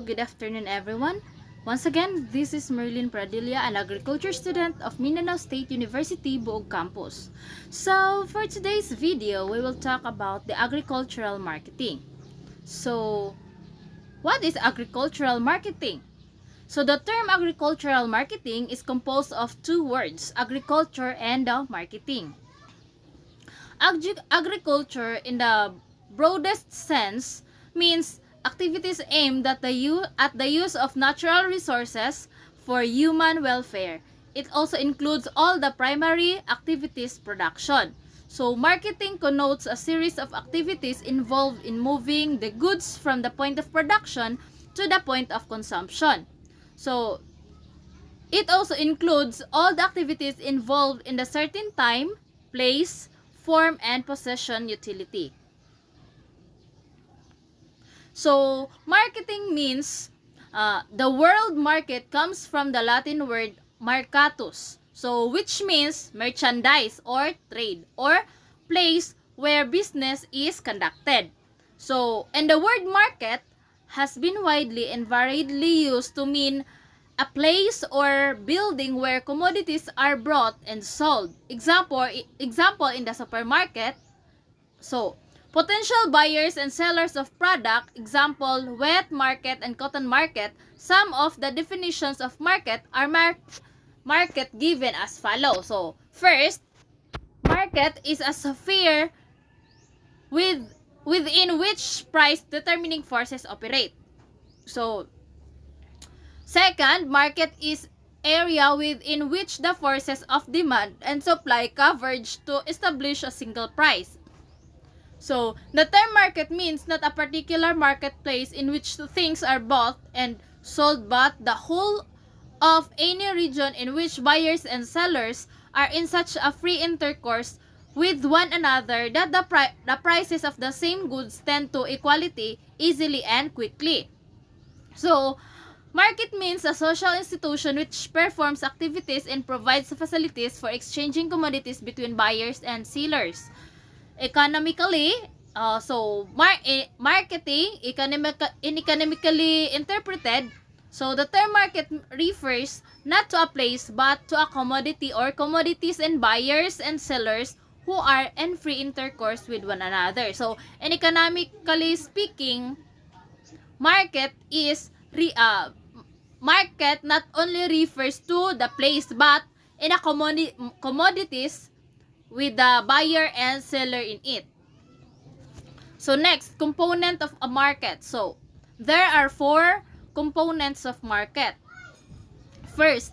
good afternoon everyone. Once again, this is Merlin Pradilla, an agriculture student of Mindanao State University, Boog Campus. So, for today's video, we will talk about the agricultural marketing. So, what is agricultural marketing? So, the term agricultural marketing is composed of two words, agriculture and marketing. Agriculture, in the broadest sense, means activities aimed at the use of natural resources for human welfare. It also includes all the primary activities production. So, marketing connotes a series of activities involved in moving the goods from the point of production to the point of consumption. So, it also includes all the activities involved in the certain time, place, form, and possession utility. So, marketing means the world market comes from the Latin word mercatus. So, which means merchandise or trade or place where business is conducted. So, and the word market has been widely and variedly used to mean a place or building where commodities are bought and sold. Example in the supermarket. So, potential buyers and sellers of product, example, wet market and cotton market. Some of the definitions of market are market given as follows. So, first, market is a sphere within which price determining forces operate. So, second, market is area within which the forces of demand and supply converge to establish a single price. So, the term market means not a particular marketplace in which things are bought and sold, but the whole of any region in which buyers and sellers are in such a free intercourse with one another that the prices of the same goods tend to equality easily and quickly. So, market means a social institution which performs activities and provides facilities for exchanging commodities between buyers and sellers. Economically, marketing, economically interpreted, so the term market refers not to a place but to a commodity or commodities and buyers and sellers who are in free intercourse with one another. So, and economically speaking, market market not only refers to the place but in a commodities with the buyer and seller in it. So next, component of a market. So there are four components of market. First,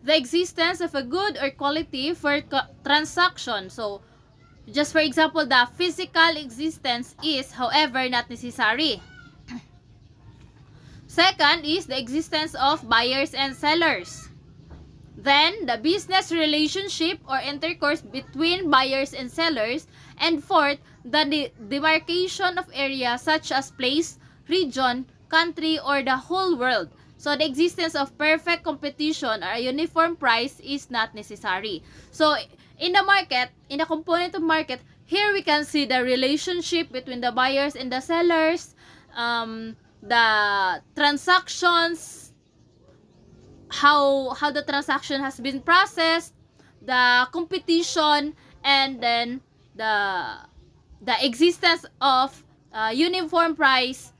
the existence of a good or quality for transaction. So just for example, the physical existence is however not necessary. Second is the existence of buyers and sellers. Then, the business relationship or intercourse between buyers and sellers. And fourth, the demarcation of area such as place, region, country, or the whole world. So, the existence of perfect competition or a uniform price is not necessary. So, in the market, in the component of market, here we can see the relationship between the buyers and the sellers, the transactions, how the transaction has been processed, the competition, and then the existence of uniform price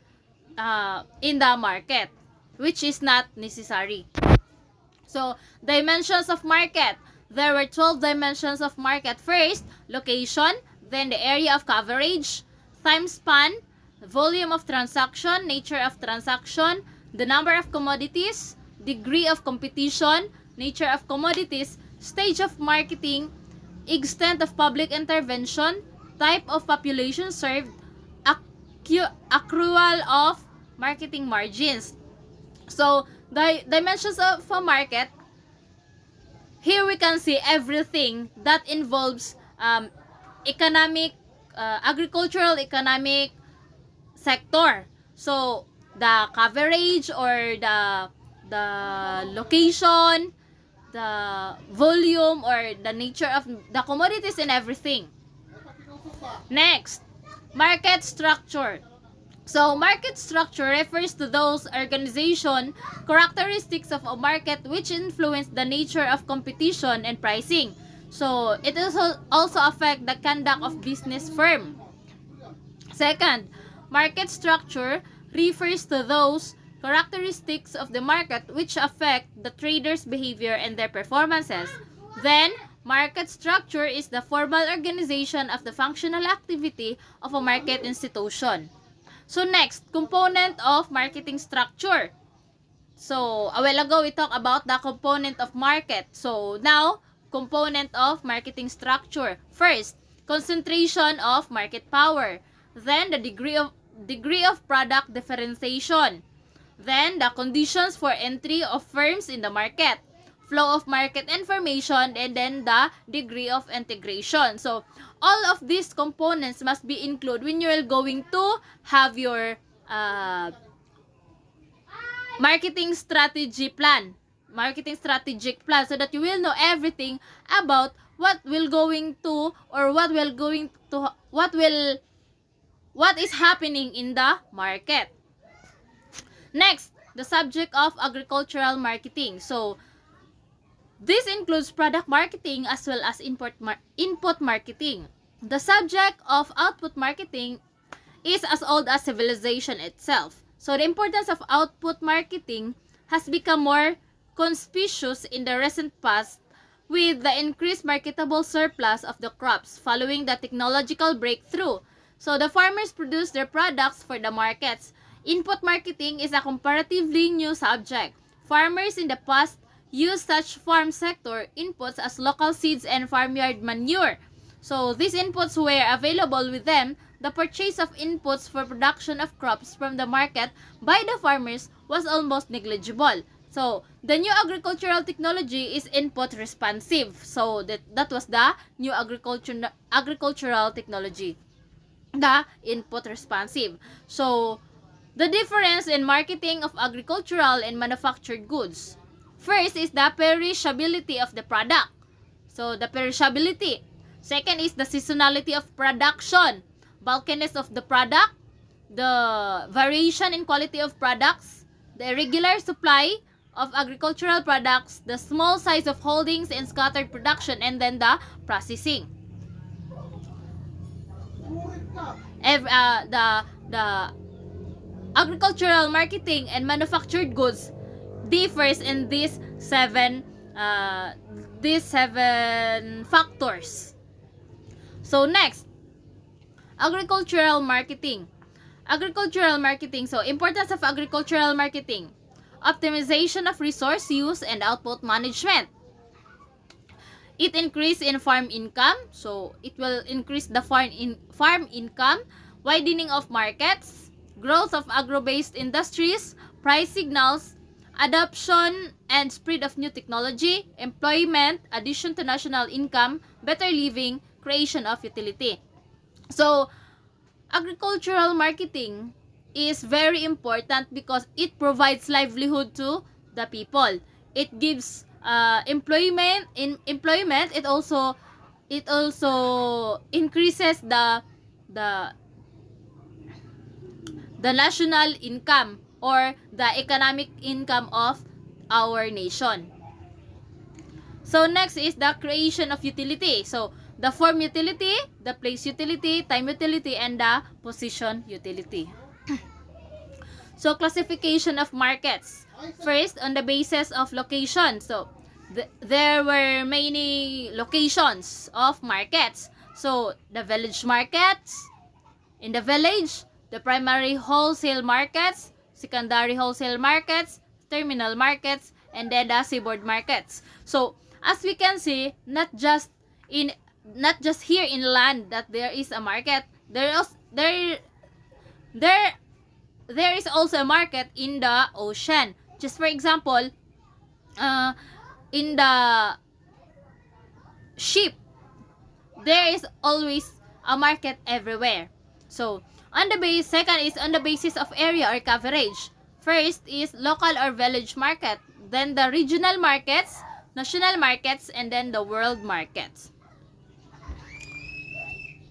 in the market, which is not necessary. So, dimensions of market. There were 12 dimensions of market. First, location, then the area of coverage, time span, volume of transaction, nature of transaction, the number of commodities, degree of competition, nature of commodities, stage of marketing, extent of public intervention, type of population served, accrual of marketing margins. So, the dimensions of a market, here we can see everything that involves agricultural economic sector. So, the coverage or the location, the volume or the nature of the commodities and everything. Next, market structure. So, market structure refers to those organization characteristics of a market which influence the nature of competition and pricing. So, it also affect the conduct of business firm. Second, market structure refers to those characteristics of the market which affect the traders' behavior and their performances. Then, market structure is the formal organization of the functional activity of a market institution. So next, component of marketing structure. So a while ago we talked about the component of market. So now, component of marketing structure. First, concentration of market power. Then the degree of product differentiation. Then the conditions for entry of firms in the market, flow of market information, and then the degree of integration. So all of these components must be included when you are going to have your marketing strategic plan, so that you will know everything about what is happening in the market. Next, the subject of agricultural marketing. So this includes product marketing as well as input marketing. The subject of output marketing is as old as civilization itself. So the importance of output marketing has become more conspicuous in the recent past with the increased marketable surplus of the crops following the technological breakthrough. So the farmers produce their products for the markets. Input marketing is a comparatively new subject. Farmers in the past used such farm sector inputs as local seeds and farmyard manure. So these inputs were available with them. The purchase of inputs for production of crops from the market by the farmers was almost negligible. So the new agricultural technology is input responsive. So that was the new agricultural technology, the input responsive. So the difference in marketing of agricultural and manufactured goods. First is the perishability of the product. So the perishability. Second is the seasonality of production, bulkiness of the product, the variation in quality of products, the irregular supply of agricultural products, the small size of holdings and scattered production, and then the processing. The agricultural marketing and manufactured goods differs in these seven factors. So next, agricultural marketing. So importance of agricultural marketing. Optimization of resource use and output management. It increase in farm income. So it will increase the farm income, widening of markets, growth of agro-based industries, price signals, adoption and spread of new technology, employment, addition to national income, better living, creation of utility. So, agricultural marketing is very important because it provides livelihood to the people. It gives employment. It also increases the national income or the economic income of our nation. So next is the creation of utility. So the form utility, the place utility, time utility, and the position utility. So classification of markets. First, on the basis of location. So there were many locations of markets. So the village markets, in the village, the primary wholesale markets, secondary wholesale markets, terminal markets, and then the seaboard markets. So as we can see, not just here in land that there is a market, there is also a market in the ocean. Just for example, in the ship, there is always a market everywhere. So second is on the basis of area or coverage. First is local or village market, then the regional markets, national markets, and then the world markets.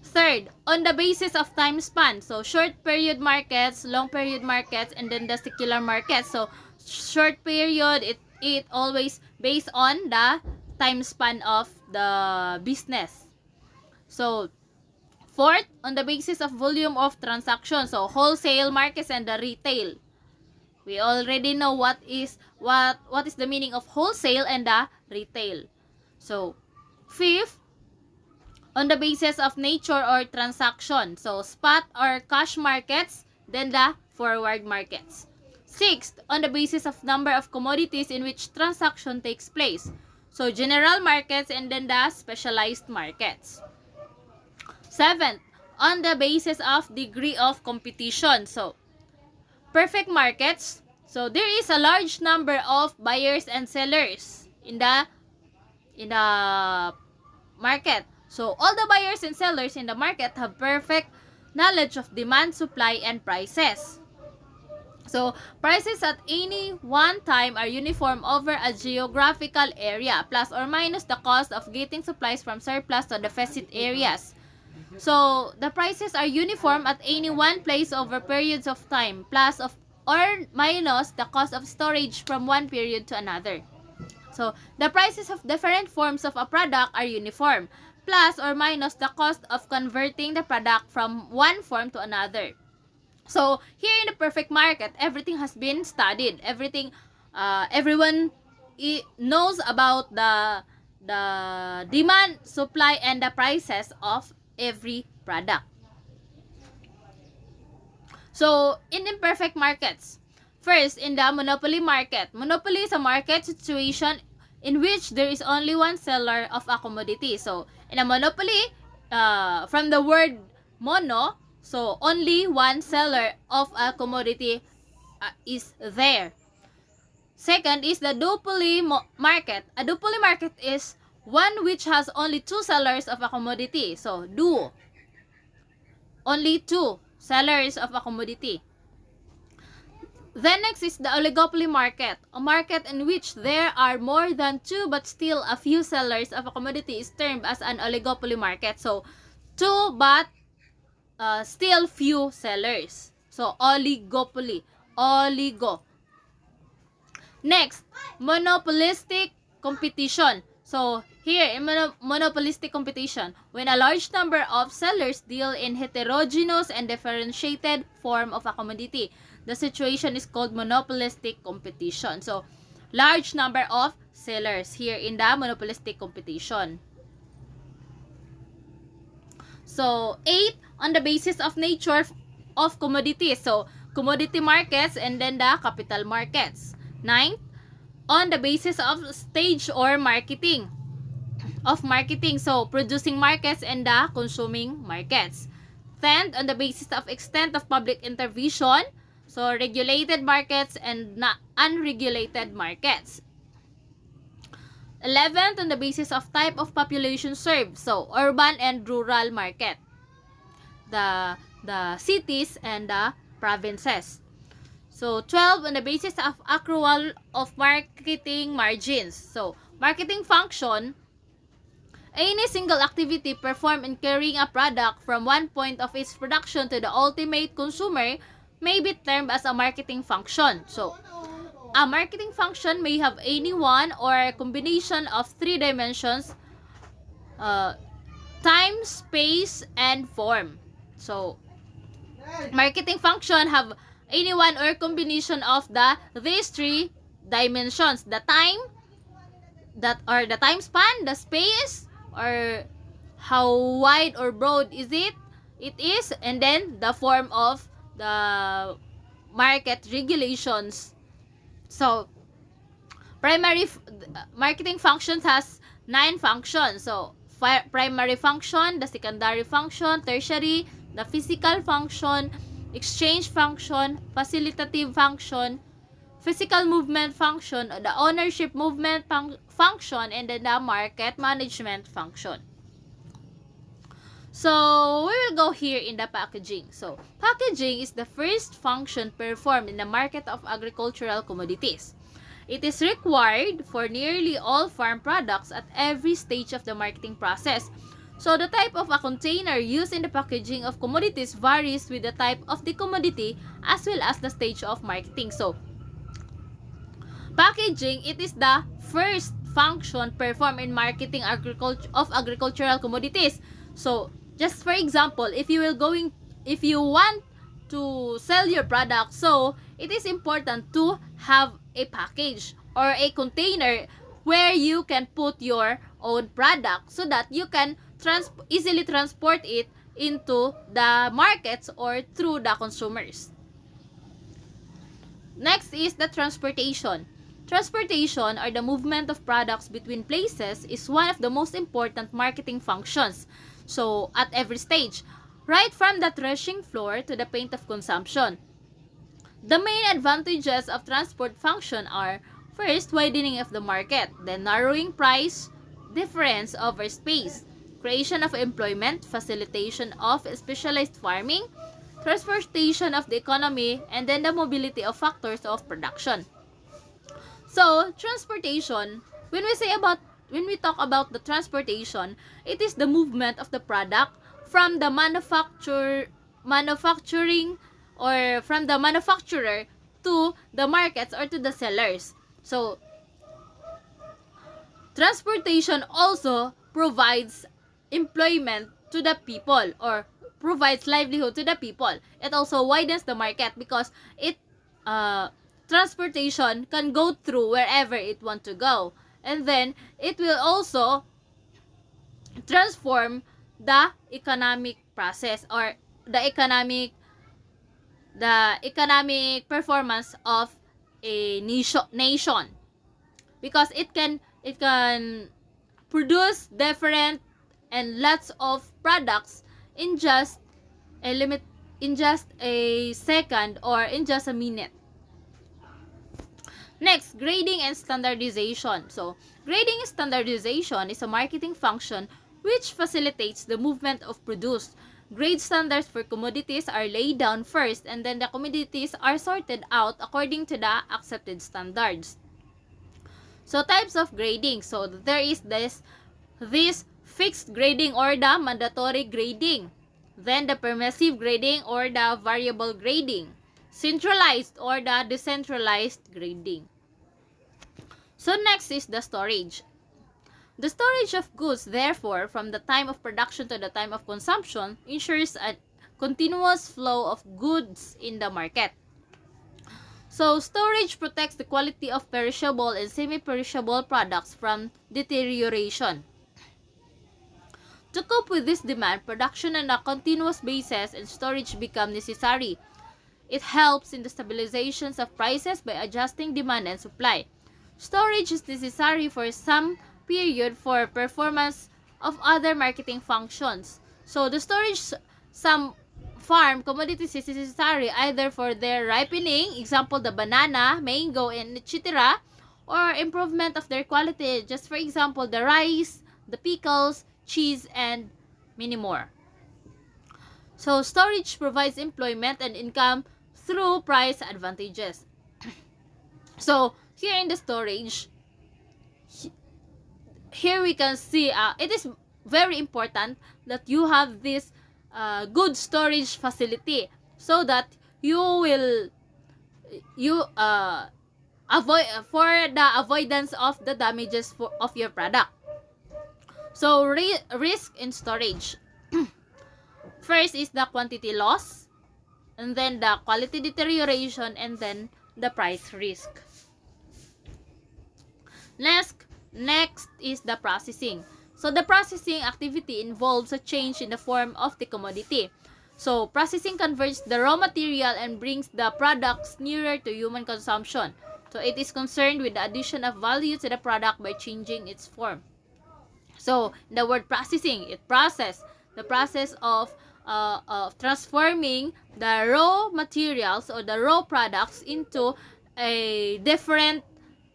Third, on the basis of time span. So, short period markets, long period markets, and then the secular markets. So, short period, it always based on the time span of the business. So, fourth, on the basis of volume of transactions. So, wholesale markets and the retail. We already know what is the meaning of wholesale and the retail. So, fifth, on the basis of nature or transaction. So, spot or cash markets, then the forward markets. Sixth, on the basis of number of commodities in which transaction takes place. So, general markets and then the specialized markets. Seventh, on the basis of degree of competition. So, perfect markets. So, there is a large number of buyers and sellers in the market. So, all the buyers and sellers in the market have perfect knowledge of demand, supply, and prices. So, prices at any one time are uniform over a geographical area, plus or minus the cost of getting supplies from surplus to deficit areas. So, the prices are uniform at any one place over periods of time, plus or minus the cost of storage from one period to another. So, the prices of different forms of a product are uniform, plus or minus the cost of converting the product from one form to another. So, here in the perfect market, everything has been studied. Everyone knows about the demand, supply, and the prices of every product. So, in imperfect markets, first, in the monopoly market. Monopoly is a market situation in which there is only one seller of a commodity. So, in a monopoly, from the word mono, so only one seller of a commodity is there. Second is the duopoly market. A duopoly market is one which has only two sellers of a commodity. So, duo. Only two sellers of a commodity. Then next is the oligopoly market. A market in which there are more than two but still a few sellers of a commodity is termed as an oligopoly market. So, two but still few sellers. So, oligopoly. Oligo. Next, monopolistic competition. So, here in monopolistic competition, when a large number of sellers deal in heterogeneous and differentiated form of a commodity, the situation is called monopolistic competition. So, large number of sellers here in the monopolistic competition. So, 8, on the basis of nature of commodities. So, commodity markets and then the capital markets. 9, on the basis of stage or marketing. So, producing markets and the consuming markets. 10, on the basis of extent of public intervention. So, regulated markets and unregulated markets. 11th, on the basis of type of population served. So, urban and rural market. The cities and the provinces. So, 12, on the basis of accrual of marketing margins. So, marketing function, any single activity performed in carrying a product from one point of its production to the ultimate consumer may be termed as a marketing function. So, a marketing function may have any one or a combination of three dimensions, time, space, and form. So, marketing function have any one or combination of these three dimensions: the time, the time span, the space, or how wide or broad it is, and then the form of the market regulations. So, marketing functions has 9 functions. So, primary function, the secondary function, tertiary, the physical function, exchange function, facilitative function, physical movement function, the ownership movement function, and then the market management function. So, we will go here in the packaging. So, packaging is the first function performed in the market of agricultural commodities. It is required for nearly all farm products at every stage of the marketing process So the type of a container used in the packaging of commodities varies with the type of the commodity as well as the stage of marketing. So packaging, it is the first function performed in marketing of agricultural commodities. So just for example, if you want to sell your product, so it is important to have a package or a container where you can put your own product so that you can easily transport it into the markets or through the consumers. Next is the transportation. Transportation, or the movement of products between places, is one of the most important marketing functions. So at every stage, right from the threshing floor to the point of consumption. The main advantages of transport function are: first, widening of the market, then narrowing price difference over space, creation of employment, facilitation of specialized farming, transportation of the economy, and then the mobility of factors of production. So, transportation, when we talk about the transportation, it is the movement of the product from the manufacturing or from the manufacturer to the markets or to the sellers. So, transportation also provides employment to the people or provides livelihood to the people. It also widens the market because transportation can go through wherever it want to go. And then it will also transform the economic process or the economic performance of a nation because it can produce different and lots of products in just a second or in just a minute. Next, grading and standardization. So, grading and standardization is a marketing function which facilitates the movement of produce. Grade standards for commodities are laid down first, and then the commodities are sorted out according to the accepted standards. So, types of grading. So, there is this fixed grading or the mandatory grading. Then the permissive grading or the variable grading. Centralized or the decentralized grading. So next is the storage. The storage of goods, therefore, from the time of production to the time of consumption, ensures a continuous flow of goods in the market. So storage protects the quality of perishable and semi-perishable products from deterioration. To cope with this demand, production on a continuous basis and storage become necessary. It helps in the stabilization of prices by adjusting demand and supply. Storage is necessary for some period for performance of other marketing functions. So the storage some farm commodities is necessary either for their ripening, example the banana, mango, and etc., or improvement of their quality, just for example the rice, the pickles, cheese, and many more. So storage provides employment and income through price advantages. So here in the storage, here we can see it is very important that you have this good storage facility so that you avoid for the avoidance of the damages of your product. So risk in storage. First is the quantity loss, and then the quality deterioration, and then the price risk. Next is the processing. So the processing activity involves a change in the form of the commodity. So processing converts the raw material and brings the products nearer to human consumption. So it is concerned with the addition of value to the product by changing its form. So the word processing, the process of transforming the raw materials or the raw products into a different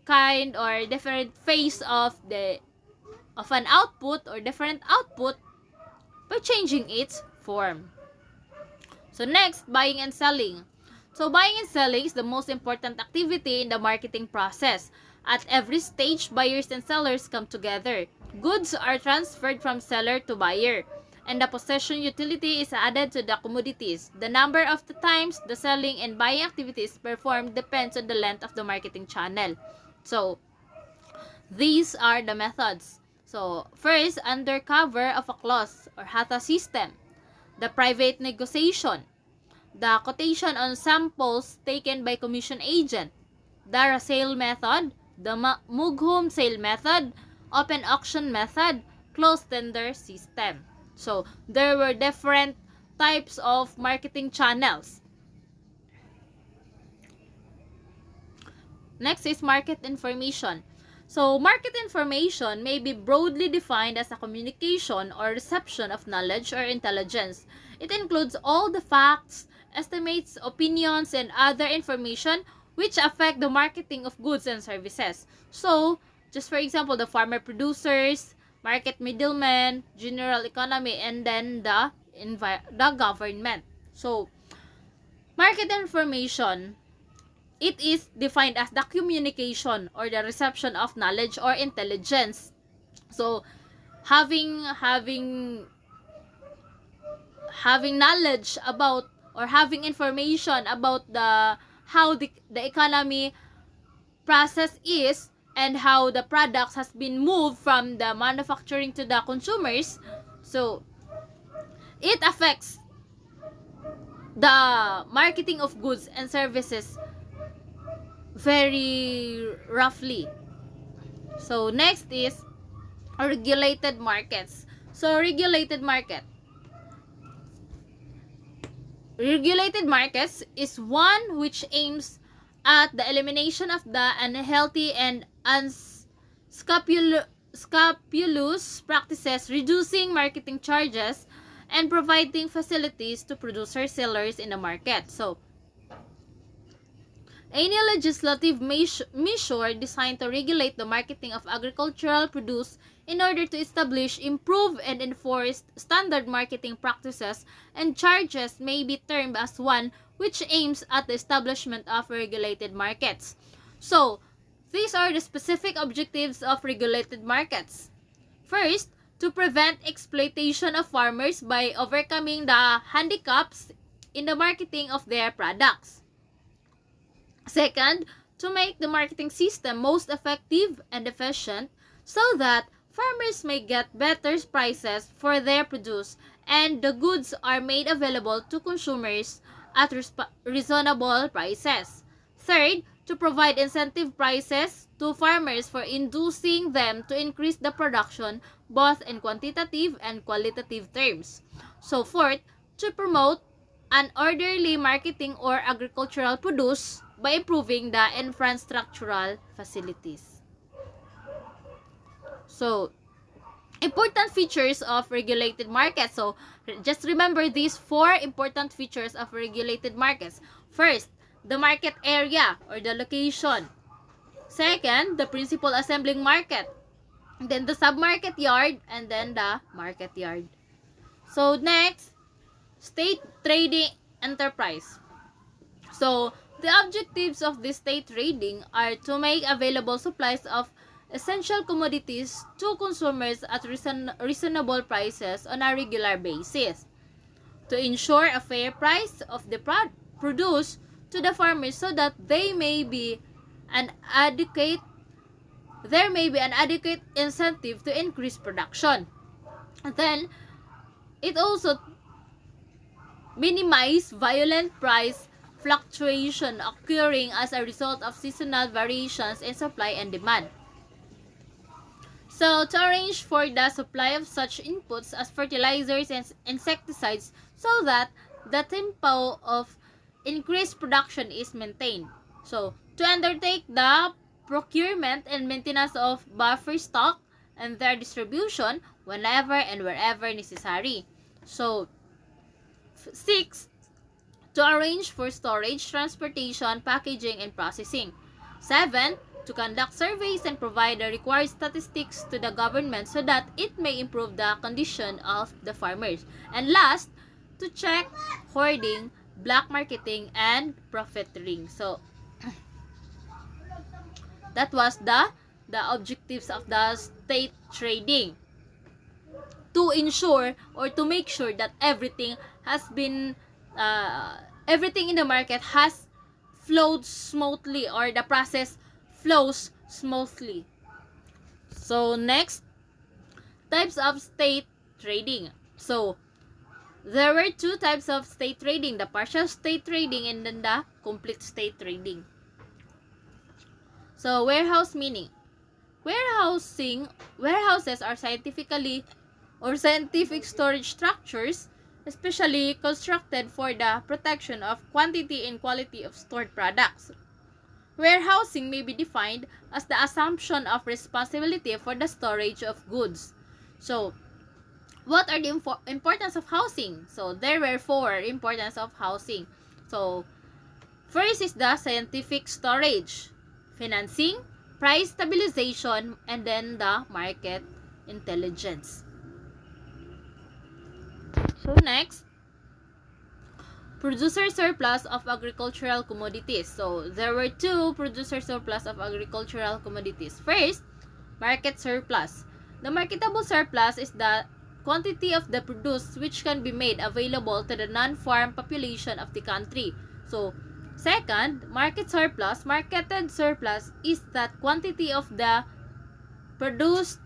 kind or different phase of an output or different output by changing its form. So next, buying and selling. So buying and selling is the most important activity in the marketing process. At every stage, buyers and sellers come together. Goods are transferred from seller to buyer, and the possession utility is added to the commodities. The number of the times the selling and buying activities performed depends on the length of the marketing channel. So, these are the methods. So, first, under cover of a clause or HATA system, the private negotiation, the quotation on samples taken by commission agent, the sale method, the Mughum sale method, open auction method, closed tender system. So, there were different types of marketing channels. Next is market information. So, market information may be broadly defined as a communication or reception of knowledge or intelligence. It includes all the facts, estimates, opinions, and other information which affect the marketing of goods and services. So, just for example, the farmer producers, market middlemen, general economy, and then the government. So, market information, it is defined as the communication or the reception of knowledge or intelligence. So, having knowledge about or having information about the how the economy process is and how the products has been moved from the manufacturing to the consumers. So, it affects the marketing of goods and services very roughly. So, next is regulated markets. So, regulated markets is one which aims at the elimination of the unhealthy and unscrupulous practices, reducing marketing charges, and providing facilities to producers, sellers in the market. So, any legislative measure designed to regulate the marketing of agricultural produce in order to establish, improve, and enforce standard marketing practices and charges may be termed as one which aims at the establishment of regulated markets. So, these are the specific objectives of regulated markets. First, to prevent exploitation of farmers by overcoming the handicaps in the marketing of their products. Second, to make the marketing system most effective and efficient so that farmers may get better prices for their produce and the goods are made available to consumers at reasonable prices. Third, to provide incentive prices to farmers for inducing them to increase the production both in quantitative and qualitative terms. So fourth, to promote an orderly marketing or agricultural produce by improving the infrastructural facilities. So, important features of regulated markets. So, just remember these four important features of regulated markets. First, the market area or the location. Second, the principal assembling market. Then the sub-market yard and then the market yard. So, next, state trading enterprise. So, the objectives of this state trading are to make available supplies of essential commodities to consumers at reasonable prices on a regular basis, to ensure a fair price of the produce to the farmers so that there may be an adequate incentive to increase production. And then, it also minimize violent price fluctuation occurring as a result of seasonal variations in supply and demand. So, to arrange for the supply of such inputs as fertilizers and insecticides so that the tempo of increased production is maintained. So, to undertake the procurement and maintenance of buffer stock and their distribution whenever and wherever necessary. So, 6. To arrange for storage, transportation, packaging, and processing. 7. To conduct surveys and provide the required statistics to the government so that it may improve the condition of the farmers. And last, to check hoarding, black marketing, and profiteering. So, that was the the objectives of the state trading to ensure or to make sure that everything has been everything in the market has flowed smoothly, or the process flows smoothly. So next, types of state trading. So there were two types of state trading, the partial state trading and then the complete state trading. So warehouse meaning, warehouses are scientific storage structures especially constructed for the protection of quantity and quality of stored products. Warehousing may be defined as the assumption of responsibility for the storage of goods. So, what are the importance of housing? So, there were four importance of housing. So, first is the scientific storage, financing, price stabilization, and then the market intelligence. So next, producer surplus of agricultural commodities. So there were two producer surplus of agricultural commodities. First, market surplus. The marketable surplus is the quantity of the produce which can be made available to the non-farm population of the country. So second, market surplus. Marketed surplus is that quantity of the produce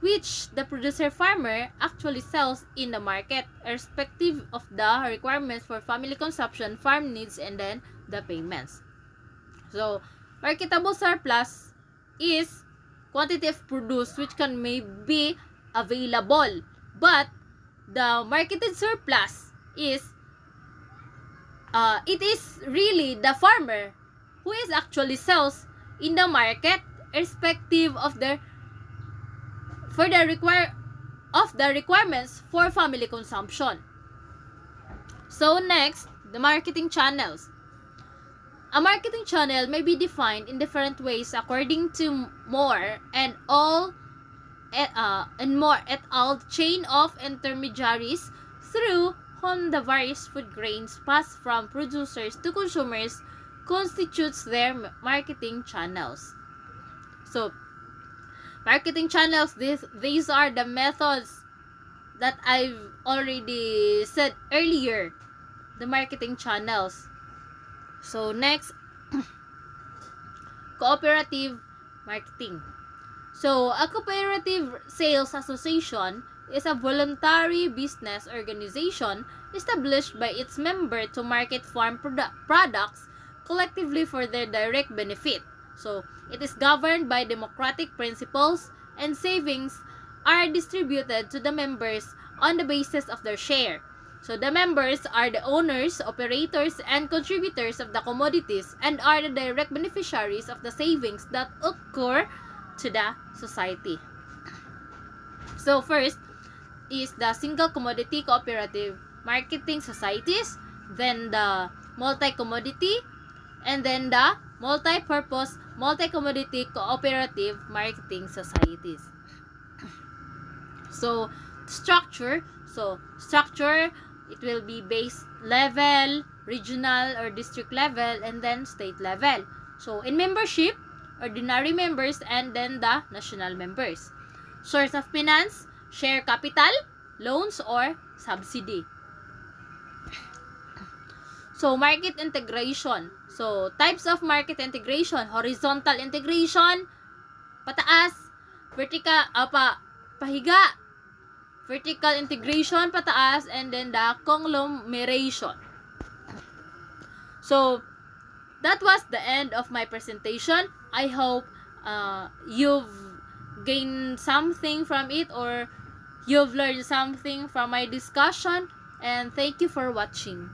which the producer farmer actually sells in the market, irrespective of the requirements for family consumption, farm needs, and then the payments. So, marketable surplus is quantity of produce which can may be available, but the marketed surplus is it is really the farmer who is actually sells in the market, irrespective of the requirements for family consumption. So next, the marketing channels. A marketing channel may be defined in different ways according to Moore et al. Chain of intermediaries through whom the various food grains passed from producers to consumers constitutes their marketing channels. So, marketing channels, these are the methods that I've already said earlier, the marketing channels. So next, cooperative marketing. So a cooperative sales association is a voluntary business organization established by its member to market farm products collectively for their direct benefit. So it is governed by democratic principles, and savings are distributed to the members on the basis of their share. So the members are the owners, operators, and contributors of the commodities and are the direct beneficiaries of the savings that occur to the society. So first is the single commodity cooperative marketing societies, then the multi-commodity, and then the multi-purpose multi-commodity cooperative marketing societies. So structure, it will be base level, regional or district level, and then state level. So in membership, ordinary members, and then the national members. Source of finance, share capital, loans, or subsidy. So market integration. So types of market integration: horizontal integration, pataas, pahiga, vertical integration, pataas, and then the conglomeration. So that was the end of my presentation. I hope you've gained something from it, or you've learned something from my discussion, and thank you for watching.